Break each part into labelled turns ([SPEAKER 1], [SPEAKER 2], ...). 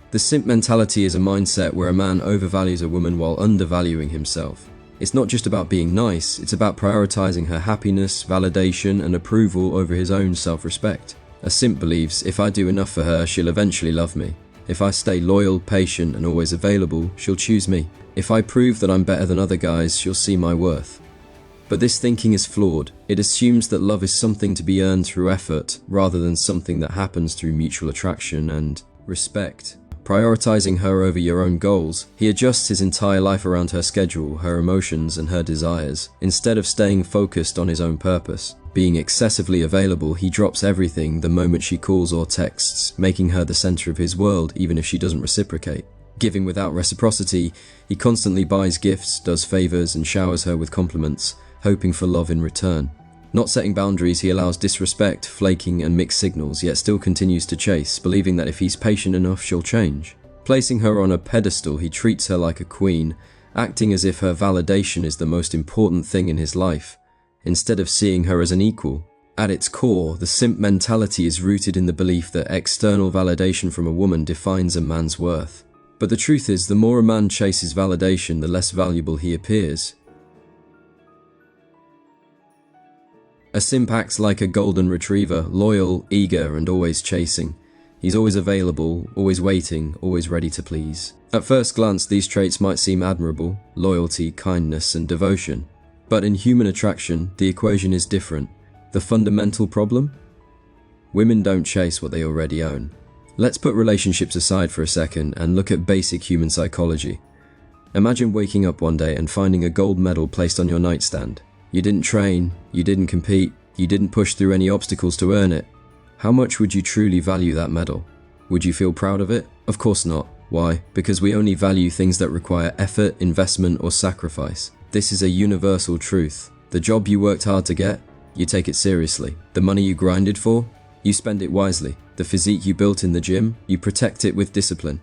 [SPEAKER 1] The simp mentality is a mindset where a man overvalues a woman while undervaluing himself. It's not just about being nice, it's about prioritizing her happiness, validation, and approval over his own self-respect. A simp believes, if I do enough for her, she'll eventually love me. If I stay loyal, patient, and always available, she'll choose me. If I prove that I'm better than other guys, she'll see my worth. But this thinking is flawed. It assumes that love is something to be earned through effort, rather than something that happens through mutual attraction and respect. Prioritizing her over your own goals, he adjusts his entire life around her schedule, her emotions, and her desires, instead of staying focused on his own purpose. Being excessively available, he drops everything the moment she calls or texts, making her the center of his world even if she doesn't reciprocate. Giving without reciprocity, he constantly buys gifts, does favors, and showers her with compliments, hoping for love in return. Not setting boundaries, he allows disrespect, flaking, and mixed signals, yet still continues to chase, believing that if he's patient enough, she'll change. Placing her on a pedestal, he treats her like a queen, acting as if her validation is the most important thing in his life, instead of seeing her as an equal. At its core, the simp mentality is rooted in the belief that external validation from a woman defines a man's worth. But the truth is, the more a man chases validation, the less valuable he appears. A simp acts like a golden retriever, loyal, eager, and always chasing. He's always available, always waiting, always ready to please. At first glance, these traits might seem admirable: loyalty, kindness, and devotion. But in human attraction, the equation is different. The fundamental problem? Women don't chase what they already own. Let's put relationships aside for a second and look at basic human psychology. Imagine waking up one day and finding a gold medal placed on your nightstand. You didn't train, you didn't compete, you didn't push through any obstacles to earn it. How much would you truly value that medal? Would you feel proud of it? Of course not. Why? Because we only value things that require effort, investment, or sacrifice. This is a universal truth. The job you worked hard to get, you take it seriously. The money you grinded for, you spend it wisely. The physique you built in the gym, you protect it with discipline.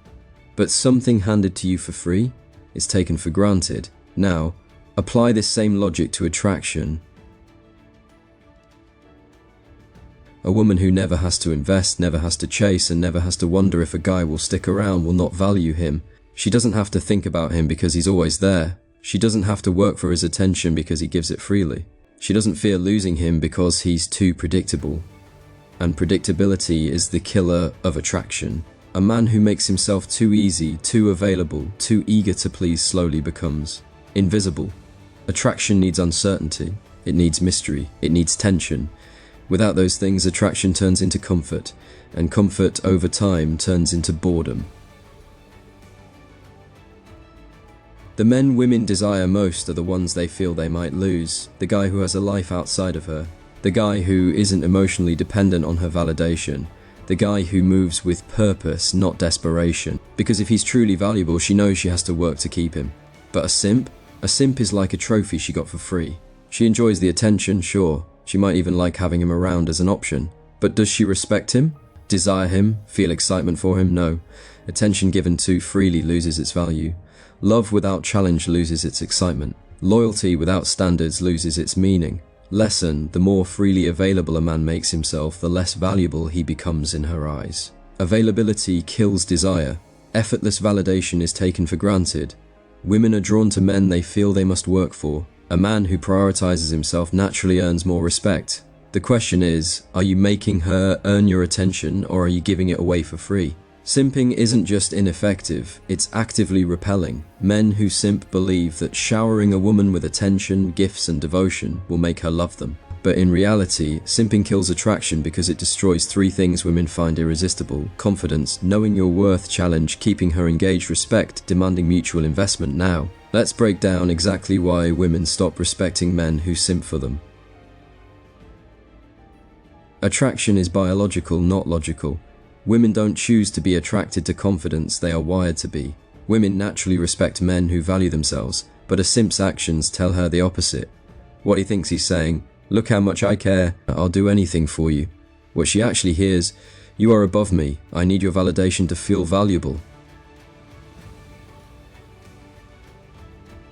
[SPEAKER 1] But something handed to you for free is taken for granted. Now, apply this same logic to attraction. A woman who never has to invest, never has to chase, and never has to wonder if a guy will stick around will not value him. She doesn't have to think about him because he's always there. She doesn't have to work for his attention because he gives it freely. She doesn't fear losing him because he's too predictable. And predictability is the killer of attraction. A man who makes himself too easy, too available, too eager to please slowly becomes invisible. Attraction needs uncertainty, it needs mystery, it needs tension. Without those things, attraction turns into comfort, and comfort over time turns into boredom. The men women desire most are the ones they feel they might lose. The guy who has a life outside of her. The guy who isn't emotionally dependent on her validation. The guy who moves with purpose, not desperation. Because if he's truly valuable, she knows she has to work to keep him. But a simp? A simp is like a trophy she got for free. She enjoys the attention, sure. She might even like having him around as an option. But does she respect him? Desire him? Feel excitement for him? No. Attention given too freely loses its value. Love without challenge loses its excitement. Loyalty without standards loses its meaning. Lesson: the more freely available a man makes himself, the less valuable he becomes in her eyes. Availability kills desire. Effortless validation is taken for granted. Women are drawn to men they feel they must work for. A man who prioritizes himself naturally earns more respect. The question is, are you making her earn your attention, or are you giving it away for free? Simping isn't just ineffective, it's actively repelling. Men who simp believe that showering a woman with attention, gifts, and devotion will make her love them. But in reality, simping kills attraction because it destroys three things women find irresistible: confidence, knowing your worth, challenge, keeping her engaged, respect, demanding mutual investment. Now, let's break down exactly why women stop respecting men who simp for them. Attraction is biological, not logical. Women don't choose to be attracted to confidence, they are wired to be. Women naturally respect men who value themselves, but a simp's actions tell her the opposite. What he thinks he's saying: look how much I care, I'll do anything for you. What she actually hears: you are above me, I need your validation to feel valuable.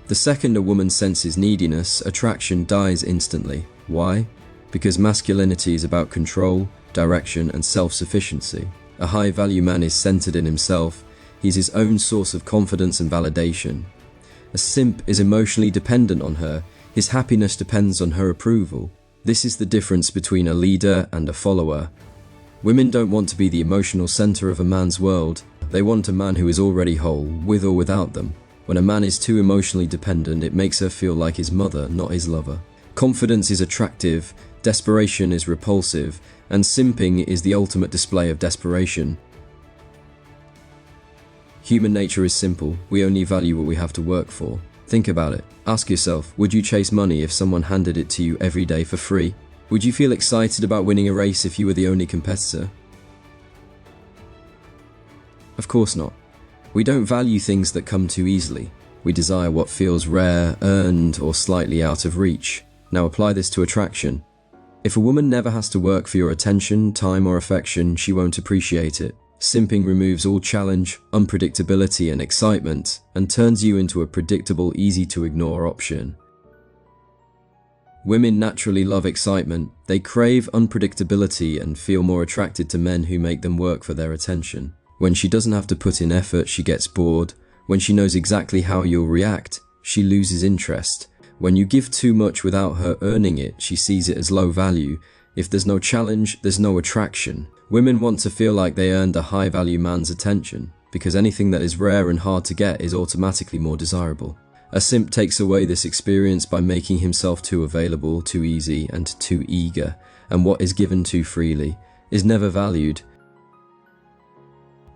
[SPEAKER 1] The second a woman senses neediness, attraction dies instantly. Why? Because masculinity is about control, direction, and self-sufficiency. A high-value man is centered in himself. He's his own source of confidence and validation. A simp is emotionally dependent on her. His happiness depends on her approval. This is the difference between a leader and a follower. Women don't want to be the emotional center of a man's world. They want a man who is already whole, with or without them. When a man is too emotionally dependent, it makes her feel like his mother, not his lover. Confidence is attractive, desperation is repulsive, and simping is the ultimate display of desperation. Human nature is simple. We only value what we have to work for. Think about it. Ask yourself, would you chase money if someone handed it to you every day for free? Would you feel excited about winning a race if you were the only competitor? Of course not. We don't value things that come too easily. We desire what feels rare, earned, or slightly out of reach. Now apply this to attraction. If a woman never has to work for your attention, time, or affection, she won't appreciate it. Simping removes all challenge, unpredictability, and excitement, and turns you into a predictable, easy-to-ignore option. Women naturally love excitement. They crave unpredictability and feel more attracted to men who make them work for their attention. When she doesn't have to put in effort, she gets bored. When she knows exactly how you'll react, she loses interest. When you give too much without her earning it, she sees it as low value. If there's no challenge, there's no attraction. Women want to feel like they earned a high-value man's attention, because anything that is rare and hard to get is automatically more desirable. A simp takes away this experience by making himself too available, too easy, and too eager, and what is given too freely is never valued.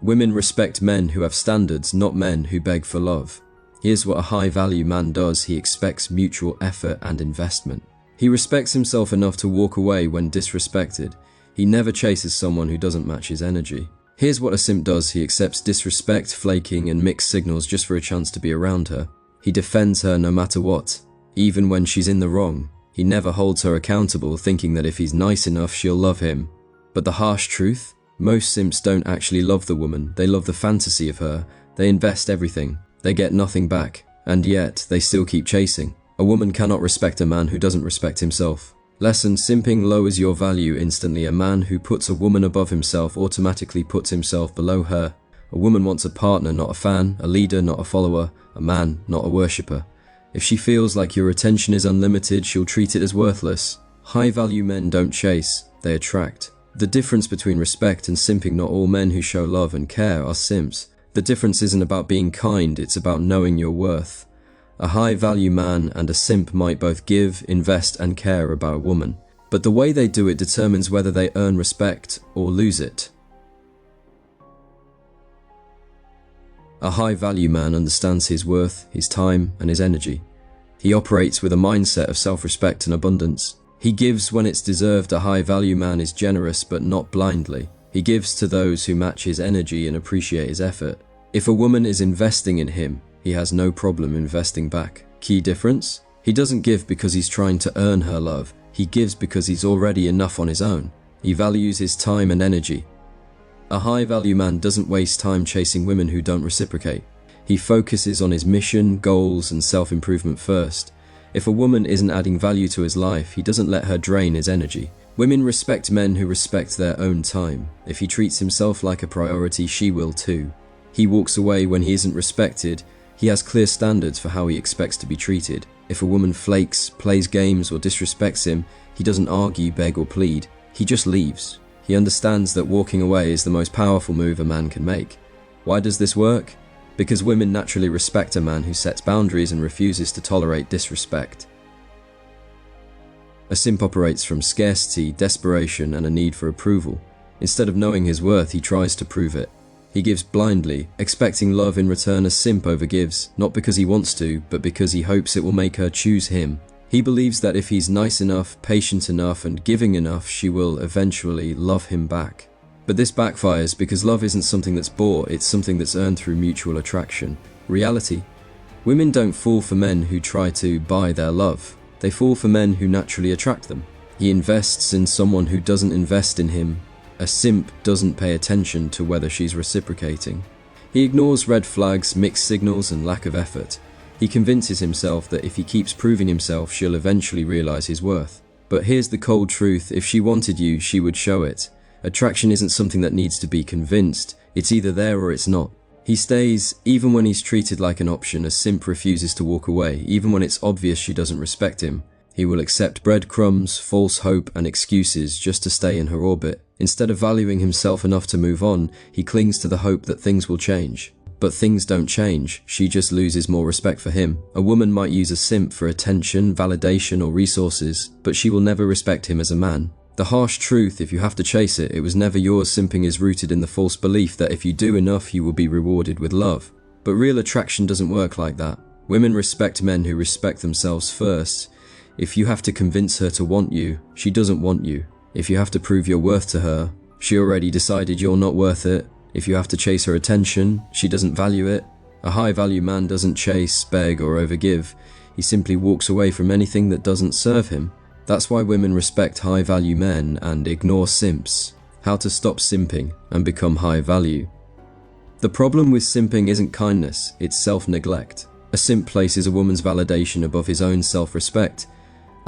[SPEAKER 1] Women respect men who have standards, not men who beg for love. Here's what a high-value man does: he expects mutual effort and investment. He respects himself enough to walk away when disrespected. He never chases someone who doesn't match his energy. Here's what a simp does: he accepts disrespect, flaking, and mixed signals just for a chance to be around her. He defends her no matter what, even when she's in the wrong. He never holds her accountable, thinking that if he's nice enough, she'll love him. But the harsh truth? Most simps don't actually love the woman. They love the fantasy of her. They invest everything. They get nothing back. And yet, they still keep chasing. A woman cannot respect a man who doesn't respect himself. Lesson: simping lowers your value instantly. A man who puts a woman above himself automatically puts himself below her. A woman wants a partner, not a fan, a leader, not a follower, a man, not a worshipper. If she feels like your attention is unlimited, she'll treat it as worthless. High-value men don't chase, they attract. The difference between respect and simping: not all men who show love and care are simps. The difference isn't about being kind, it's about knowing your worth. A high-value man and a simp might both give, invest, and care about a woman, but the way they do it determines whether they earn respect or lose it. A high-value man understands his worth, his time, and his energy. He operates with a mindset of self-respect and abundance. He gives when it's deserved. A high-value man is generous, but not blindly. He gives to those who match his energy and appreciate his effort. If a woman is investing in him, he has no problem investing back. Key difference? He doesn't give because he's trying to earn her love. He gives because he's already enough on his own. He values his time and energy. A high-value man doesn't waste time chasing women who don't reciprocate. He focuses on his mission, goals, and self-improvement first. If a woman isn't adding value to his life, he doesn't let her drain his energy. Women respect men who respect their own time. If he treats himself like a priority, she will too. He walks away when he isn't respected. He has clear standards for how he expects to be treated. If a woman flakes, plays games, or disrespects him, he doesn't argue, beg, or plead. He just leaves. He understands that walking away is the most powerful move a man can make. Why does this work? Because women naturally respect a man who sets boundaries and refuses to tolerate disrespect. A simp operates from scarcity, desperation, and a need for approval. Instead of knowing his worth, he tries to prove it. He gives blindly, expecting love in return. A simp overgives, not because he wants to, but because he hopes it will make her choose him. He believes that if he's nice enough, patient enough, and giving enough, she will eventually love him back. But this backfires because love isn't something that's bought, it's something that's earned through mutual attraction. Reality: women don't fall for men who try to buy their love. They fall for men who naturally attract them. He invests in someone who doesn't invest in him. A simp doesn't pay attention to whether she's reciprocating. He ignores red flags, mixed signals, and lack of effort. He convinces himself that if he keeps proving himself, she'll eventually realize his worth. But here's the cold truth: if she wanted you, she would show it. Attraction isn't something that needs to be convinced. It's either there or it's not. He stays even when he's treated like an option. A simp refuses to walk away, even when it's obvious she doesn't respect him. He will accept breadcrumbs, false hope, and excuses just to stay in her orbit. Instead of valuing himself enough to move on, he clings to the hope that things will change. But things don't change, she just loses more respect for him. A woman might use a simp for attention, validation, or resources, but she will never respect him as a man. The harsh truth, if you have to chase it, it was never yours. Simping is rooted in the false belief that if you do enough, you will be rewarded with love. But real attraction doesn't work like that. Women respect men who respect themselves first. If you have to convince her to want you, she doesn't want you. If you have to prove your worth to her, she already decided you're not worth it. If you have to chase her attention, she doesn't value it. A high-value man doesn't chase, beg, or overgive. He simply walks away from anything that doesn't serve him. That's why women respect high-value men and ignore simps. How to stop simping and become high-value. The problem with simping isn't kindness, it's self-neglect. A simp places a woman's validation above his own self-respect.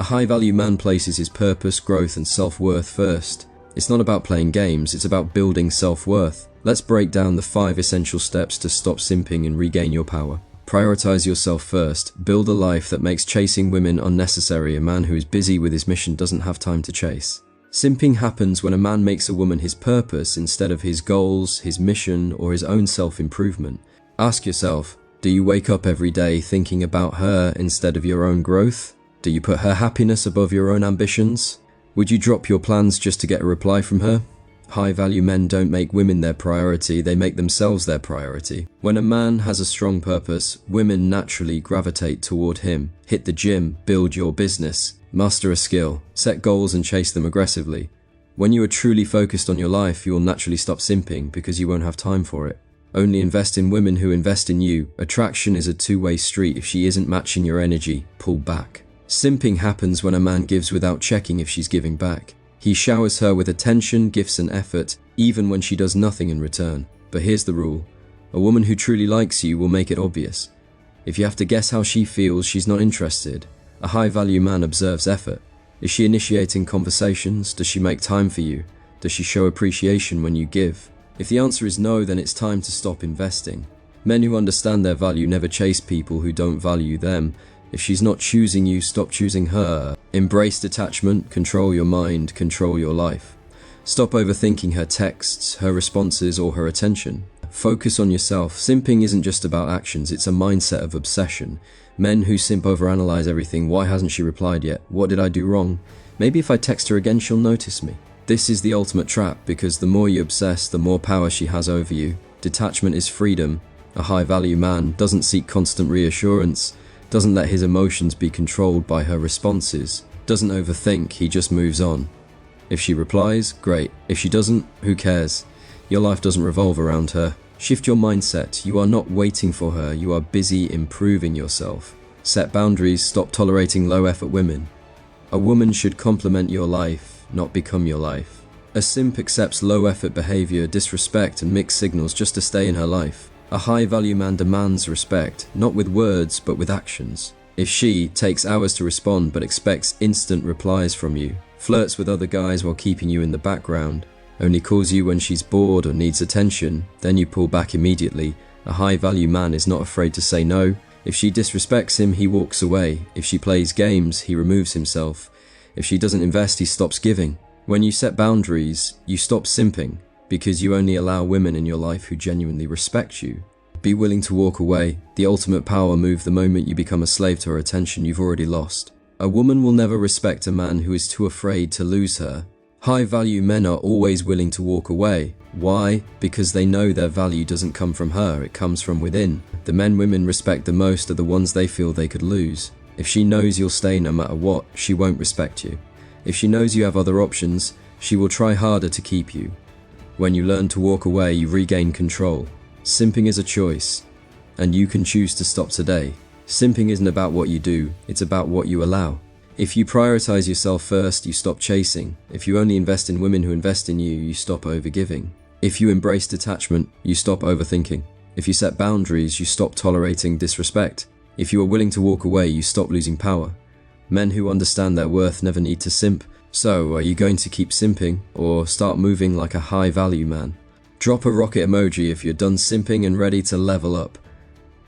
[SPEAKER 1] A high-value man places his purpose, growth, and self-worth first. It's not about playing games, it's about building self-worth. Let's break down the 5 essential steps to stop simping and regain your power. Prioritize yourself first. Build a life that makes chasing women unnecessary. A man who is busy with his mission doesn't have time to chase. Simping happens when a man makes a woman his purpose instead of his goals, his mission, or his own self-improvement. Ask yourself, do you wake up every day thinking about her instead of your own growth? Do you put her happiness above your own ambitions? Would you drop your plans just to get a reply from her? High-value men don't make women their priority, they make themselves their priority. When a man has a strong purpose, women naturally gravitate toward him. Hit the gym, build your business, master a skill, set goals and chase them aggressively. When you are truly focused on your life, you will naturally stop simping because you won't have time for it. Only invest in women who invest in you. Attraction is a two-way street. If she isn't matching your energy, pull back. Simping happens when a man gives without checking if she's giving back. He showers her with attention, gifts, and effort, even when she does nothing in return. But here's the rule. A woman who truly likes you will make it obvious. If you have to guess how she feels, she's not interested. A high-value man observes effort. Is she initiating conversations? Does she make time for you? Does she show appreciation when you give? If the answer is no, then it's time to stop investing. Men who understand their value never chase people who don't value them. If she's not choosing you, stop choosing her. Embrace detachment, control your mind, control your life. Stop overthinking her texts, her responses, or her attention. Focus on yourself. Simping isn't just about actions, it's a mindset of obsession. Men who simp overanalyze everything. Why hasn't she replied yet? What did I do wrong? Maybe if I text her again, she'll notice me. This is the ultimate trap, because the more you obsess, the more power she has over you. Detachment is freedom. A high-value man doesn't seek constant reassurance, doesn't let his emotions be controlled by her responses, doesn't overthink, he just moves on. If she replies, great. If she doesn't, who cares? Your life doesn't revolve around her. Shift your mindset. You are not waiting for her, you are busy improving yourself. Set boundaries, stop tolerating low-effort women. A woman should complement your life, not become your life. A simp accepts low-effort behavior, disrespect, and mixed signals just to stay in her life. A high-value man demands respect, not with words, but with actions. If she takes hours to respond but expects instant replies from you, flirts with other guys while keeping you in the background, only calls you when she's bored or needs attention, then you pull back immediately. A high-value man is not afraid to say no. If she disrespects him, he walks away. If she plays games, he removes himself. If she doesn't invest, he stops giving. When you set boundaries, you stop simping, because you only allow women in your life who genuinely respect you. Be willing to walk away. The ultimate power move. The moment you become a slave to her attention, you've already lost. A woman will never respect a man who is too afraid to lose her. High-value men are always willing to walk away. Why? Because they know their value doesn't come from her, it comes from within. The men women respect the most are the ones they feel they could lose. If she knows you'll stay no matter what, she won't respect you. If she knows you have other options, she will try harder to keep you. When you learn to walk away, you regain control. Simping is a choice, and you can choose to stop today. Simping isn't about what you do, it's about what you allow. If you prioritize yourself first, you stop chasing. If you only invest in women who invest in you, you stop overgiving. If you embrace detachment, you stop overthinking. If you set boundaries, you stop tolerating disrespect. If you are willing to walk away, you stop losing power. Men who understand their worth never need to simp. So, are you going to keep simping, or start moving like a high-value man? Drop a rocket emoji if you're done simping and ready to level up.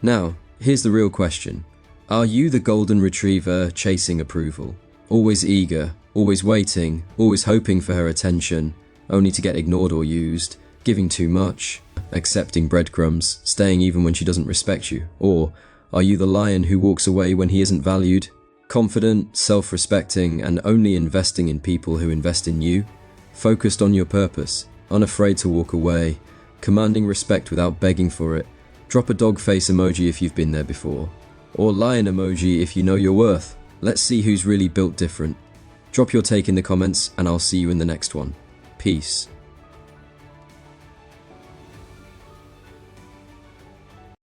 [SPEAKER 1] Now, here's the real question. Are you the golden retriever chasing approval? Always eager, always waiting, always hoping for her attention, only to get ignored or used, giving too much, accepting breadcrumbs, staying even when she doesn't respect you? Or are you the lion who walks away when he isn't valued? Confident, self-respecting, and only investing in people who invest in you? Focused on your purpose, unafraid to walk away, commanding respect without begging for it. Drop a dog face emoji if you've been there before. Or lion emoji if you know your worth. Let's see who's really built different. Drop your take in the comments and I'll see you in the next one. Peace.